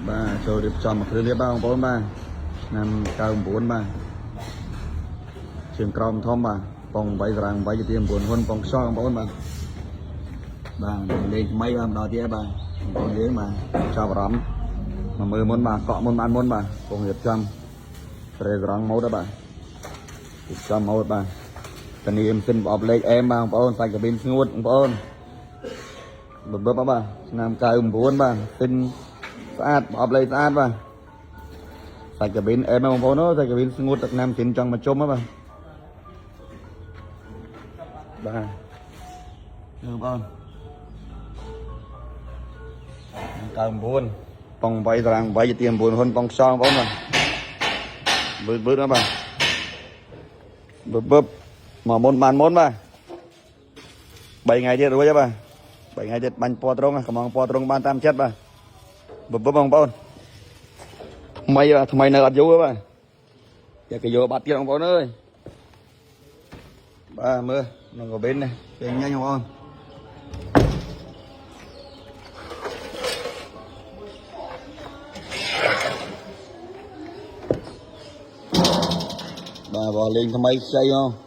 ba rồi điệp tròn một thứ liếp ba bốn ba năm cao bốn ba trường crom thom ba vòng bay rằng bay tiền buồn hơn vòng so bốn ba lên mấy ba đào tía ba còn dưới mà chào lắm mà mười môn ba cọ môn ban môn ba cùng hiệp trăm rồi răng máu đó ba hiệp trăm máu ba tình em xin bọc lấy em ba bốn phải cả bên ngút bốn bớt ba năm cao bốn ba xin sát bọc lấy sát ba phải cả bên em ba bốn nó phải cả bên ngút được năm chín trong mà chôm á ba được không cao bốn vòng bay rằng bay tiền buồn hơn vòng son bốn mà bước đó ba bớt mà môn bàn môn ba 7 ngàyទៀតរួចបាទ 7 ថ្ងៃទៀតបាញ់ពណ៌ត្រង់កំងពណ៌ត្រង់បានតាមចិត្តបាទបងប្អូនថ្មីបាទថ្មីនៅអត់យូរបាទតែគេយកបាត់ទៀតបងប្អូនអើយបាទមើលក្នុងកាប៊ីននេះពេញញ៉ាញ់បងប្អូនបាទបងលេងថ្មីខ្ចីហ៎